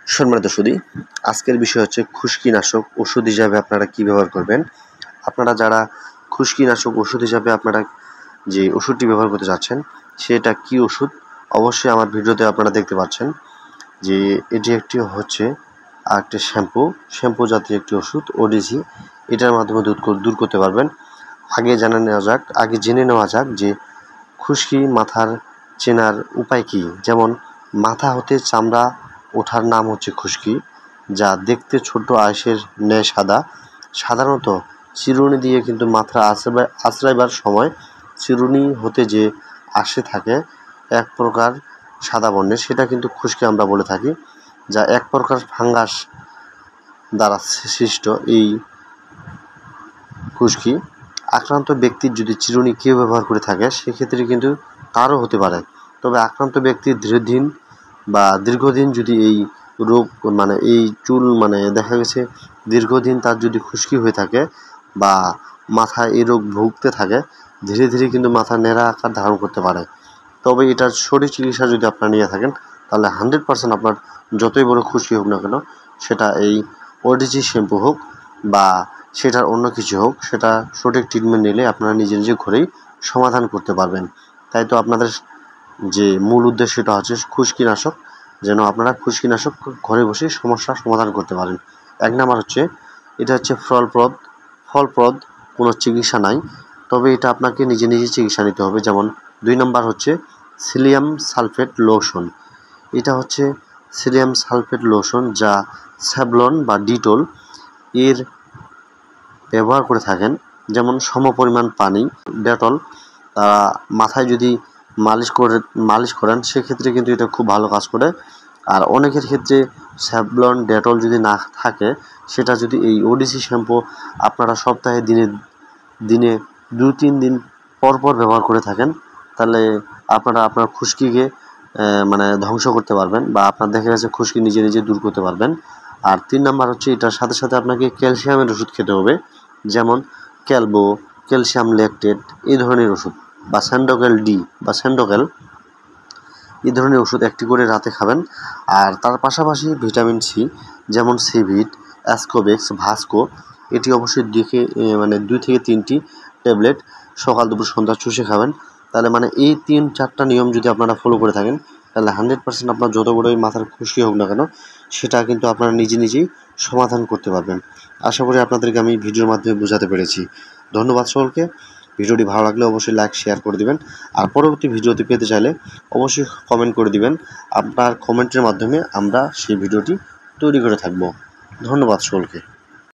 সম্মানিত সুধী, আজকের বিষয় হচ্ছে খুশকিনাশক ওষুধ হিসাবে আপনারা কি ব্যবহার করবেন। আপনারা যারা খুশকিনাশক ওষুধ হিসাবে আপনারা যে ওষুধটি ব্যবহার করতে যাচ্ছেন সেটা কি ওষুধ, অবশ্যই আমার ভিডিওতে আপনারা দেখতে পাচ্ছেন যে এটি একটি হচ্ছে একটা শ্যাম্পু জাতীয় একটি ওষুধ ওডিসি। এটার মাধ্যমে দূর করতে পারবেন। আগে জেনে নেওয়া যাক যে খুশকি মাথার চেনার উপায় কি। যেমন মাথা হতে চামড়া ওঠার নাম হচ্ছে খুশকি, যা দেখতে ছোট আঁশের ন্যায় সাদা। সাধারণত চিরুনি দিয়ে কিন্তু মাথা আঁচড়াইবার সময় চিরুনি হতে যে আঁশে থাকে এক প্রকার সাদা বর্ণের, সেটা কিন্তু খুশকি আমরা বলে থাকি, যা এক প্রকার ফাঙ্গাস দ্বারা সৃষ্ট। এই খুশকি আক্রান্ত ব্যক্তির যদি চিরুনি কেউ ব্যবহার করে থাকে সেক্ষেত্রে কিন্তু তারও হতে পারে। তবে আক্রান্ত ব্যক্তির দীর্ঘদিন যদি এই রোগ এই চুল দেখা গেছে দীর্ঘদিন তার যদি খুশকি হয়ে থাকে বা মাথায় এই রোগ ভুগতে থাকে, ধীরে ধীরে কিন্তু মাথা ন্যাড়া আকার ধারণ করতে পারে। তবে এটার সঠিক চিকিৎসা যদি আপনারা নিয়ে থাকেন তাহলে 100% আপনার যতই বড় খুশকি হোক না কেন, সেটা এই ওডিসি শ্যাম্পু হোক বা সেটার অন্য কিছু হোক, সেটা সঠিক ট্রিটমেন্ট নিলে আপনারা নিজে নিজে ঘরেই সমাধান করতে পারবেন। তাই তো আপনাদের যে মূল উদ্দেশ্যটা হচ্ছে খুশকিনাশক, যেন আপনারা খুশকিনাশক ঘরে বসে সমস্যার সমাধান করতে পারেন। 1 নাম্বার হচ্ছে এটা হচ্ছে ফলপ্রদ কোনো চিকিৎসা নাই, তবে এটা আপনাকে নিজে নিজে চিকিৎসা নিতে হবে। যেমন 2 নাম্বার হচ্ছে সিলিয়াম সালফেট লোশন। এটা হচ্ছে সিলিয়াম সালফেট লোশন, যা স্যাভলন বা ডিটল এর ব্যবহার করে থাকেন। যেমন সমপরিমাণ পানি ডেটল মাথায় যদি মালিশ করেন সেক্ষেত্রে কিন্তু এটা খুব ভালো কাজ করে। আর অনেকের ক্ষেত্রে স্যাভলন ডেটল যদি না থাকে, সেটা যদি এই ওডিসি শ্যাম্পু আপনারা সপ্তাহে দিনে 2-3 দিন পর ব্যবহার করে থাকেন, তাহলে আপনারা আপনার খুশকিকে ধ্বংস করতে পারবেন বা আপনার দেখা গেছে খুশকি নিজে নিজে দূর করতে পারবেন। আর 3 নাম্বার হচ্ছে এটার সাথে সাথে আপনাকে ক্যালসিয়ামের ওষুধ খেতে হবে। যেমন ক্যালবো, ক্যালসিয়াম ল্যাকটেট এই ধরনের ওষুধ বা স্যান্ডোকেল এই ধরনের ওষুধ একটি করে রাতে খাবেন। আর তার পাশাপাশি ভিটামিন সি, যেমন সিভিট, অ্যাসকোবেক্স, ভাস্কো, এটি অবশ্যই 2 থেকে 3টি ট্যাবলেট সকাল দুপুর সন্ধ্যা চুষে খাবেন। তাহলে এই 3-4টা নিয়ম যদি আপনারা ফলো করে থাকেন তাহলে 100% আপনার যত বড়ই মাথার খুশকি হোক না কেন সেটা কিন্তু আপনারা নিজে নিজেই সমাধান করতে পারবেন। আশা করি আপনাদেরকে আমি ভিডিওর মাধ্যমে বোঝাতে পেরেছি। ধন্যবাদ সকলকে। ভিডিওটি ভালো লাগলে অবশ্যই লাইক শেয়ার করে দিবেন। আর পরবর্তী ভিডিওটি পেতে চাইলে অবশ্যই কমেন্ট করে দিবেন। আপনার কমেন্টের মাধ্যমে আমরা সেই ভিডিওটি তৈরি করে থাকব। ধন্যবাদ সকলকে।